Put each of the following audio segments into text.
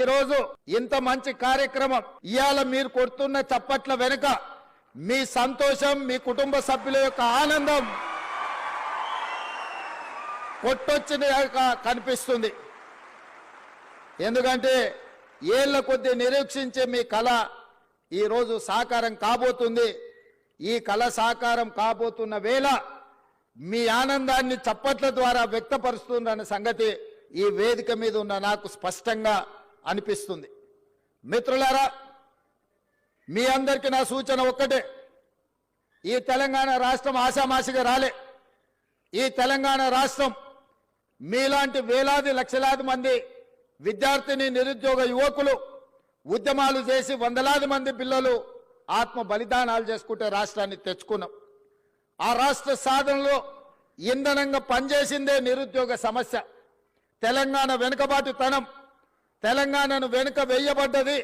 ఈరోజు ఇంత మంచి కార్యక్రమం ఇవాళ మీరు కొడుతున్న చప్పట్ల వెనుక మీ సంతోషం, మీ కుటుంబ సభ్యుల యొక్క ఆనందం కొట్టొచ్చిన కనిపిస్తుంది. ఎందుకంటే ఏళ్ల కొద్దీ నిరీక్షించే మీ కళ ఈరోజు సాకారం కాబోతుంది. ఈ కళ సాకారం కాబోతున్న వేళ మీ ఆనందాన్ని చప్పట్ల ద్వారా వ్యక్తపరుస్తుందన్న సంగతి ఈ వేదిక మీద ఉన్న నాకు స్పష్టంగా అనిపిస్తుంది. మిత్రులారా, మీ అందరికీ నా సూచన ఒక్కటే, ఈ తెలంగాణ రాష్ట్రం ఆషామాషిగా రాలే. ఈ తెలంగాణ రాష్ట్రం మీలాంటి వేలాది లక్షలాది మంది విద్యార్థిని నిరుద్యోగ యువకులు ఉద్యమాలు చేసి వందలాది మంది పిల్లలు ఆత్మ బలిదానాలు చేసుకుంటే రాష్ట్రాన్ని తెచ్చుకున్నాం. ఆ రాష్ట్ర సాధనలో ఇంధనంగా పనిచేసిందే నిరుద్యోగ సమస్య. తెలంగాణ వెనుకబాటుతనం, తెలంగాణను వెనుక వేయబడ్డది.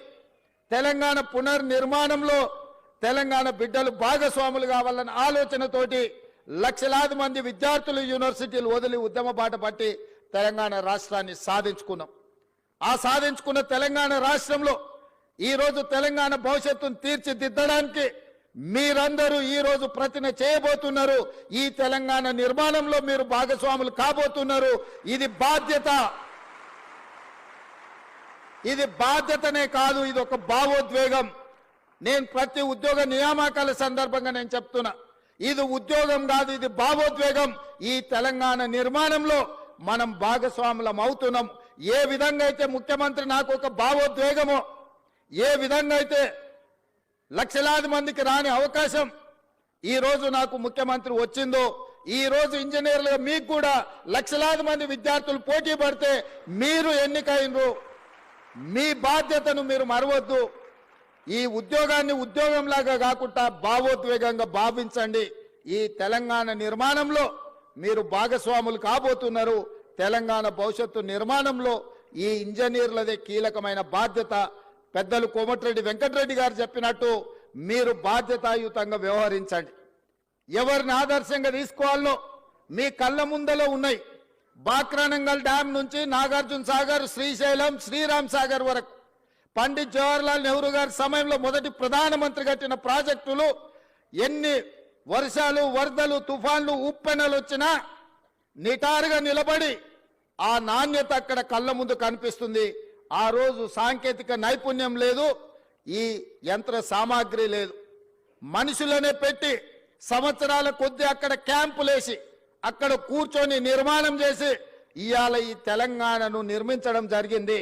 తెలంగాణ పునర్నిర్మాణంలో తెలంగాణ బిడ్డలు భాగస్వాములు కావాలన్న ఆలోచనతోటి లక్షలాది మంది విద్యార్థులు యూనివర్సిటీలు వదిలి ఉద్యమ బాట పట్టి తెలంగాణ రాష్ట్రాన్ని సాధించుకున్నాం. ఆ సాధించుకున్న తెలంగాణ రాష్ట్రంలో ఈరోజు తెలంగాణ భవిష్యత్తును తీర్చిదిద్దడానికి మీరందరూ ఈరోజు ప్రతిన చేయబోతున్నారు. ఈ తెలంగాణ నిర్మాణంలో మీరు భాగస్వాములు కాబోతున్నారు. ఇది బాధ్యత. ఇది బాధ్యతనే కాదు, ఇది ఒక భావోద్వేగం. నేను ప్రతి ఉద్యోగ నియామకాల సందర్భంగా నేను చెప్తున్నా, ఇది ఉద్యోగం కాదు, ఇది భావోద్వేగం. ఈ తెలంగాణ నిర్మాణంలో మనం భాగస్వాములం అవుతున్నాం. ఏ విధంగా అయితే ముఖ్యమంత్రి నాకు ఒక భావోద్వేగమో, ఏ విధంగా అయితే లక్షలాది మందికి రాని అవకాశం ఈరోజు నాకు ముఖ్యమంత్రి వచ్చిందో, ఈరోజు ఇంజనీర్లుగా మీకు కూడా లక్షలాది మంది విద్యార్థులు పోటీ పడితే మీరు ఎన్నికైనరు. మీ బాధ్యతను మీరు మరవద్దు. ఈ ఉద్యోగాన్ని ఉద్యోగంలాగా కాకుండా భావోద్వేగంగా భావించండి. ఈ తెలంగాణ నిర్మాణంలో మీరు భాగస్వాములు కాబోతున్నారు. తెలంగాణ భవిష్యత్తు నిర్మాణంలో ఈ ఇంజనీర్లదే కీలకమైన బాధ్యత. పెద్దలు కోమటిరెడ్డి వెంకటరెడ్డి గారు చెప్పినట్టు మీరు బాధ్యతాయుతంగా వ్యవహరించండి. ఎవరిని ఆదర్శంగా తీసుకోవాలో మీ కళ్ళ ముందలో ఉన్నాయి. బాక్రానంగల్ డ్యాం నుంచి నాగార్జున సాగర్, శ్రీశైలం, శ్రీరామ్ సాగర్ వరకు పండిత్ జవహర్లాల్ నెహ్రూ గారి సమయంలో మొదటి ప్రధానమంత్రి కట్టిన ప్రాజెక్టులు ఎన్ని వర్షాలు, వరదలు, తుఫాన్లు, ఉప్పెనలు వచ్చినా నిటారుగా నిలబడి ఆ నాణ్యత అక్కడ కళ్ళ ముందు కనిపిస్తుంది. ఆ రోజు సాంకేతిక నైపుణ్యం లేదు, ఈ యంత్ర సామాగ్రి లేదు. మనుషులనే పెట్టి సంవత్సరాల కొద్దీ అక్కడ క్యాంపులేసి అక్కడ కూర్చొని నిర్మాణం చేసి ఇవాళ ఈ తెలంగాణను నిర్మించడం జరిగింది.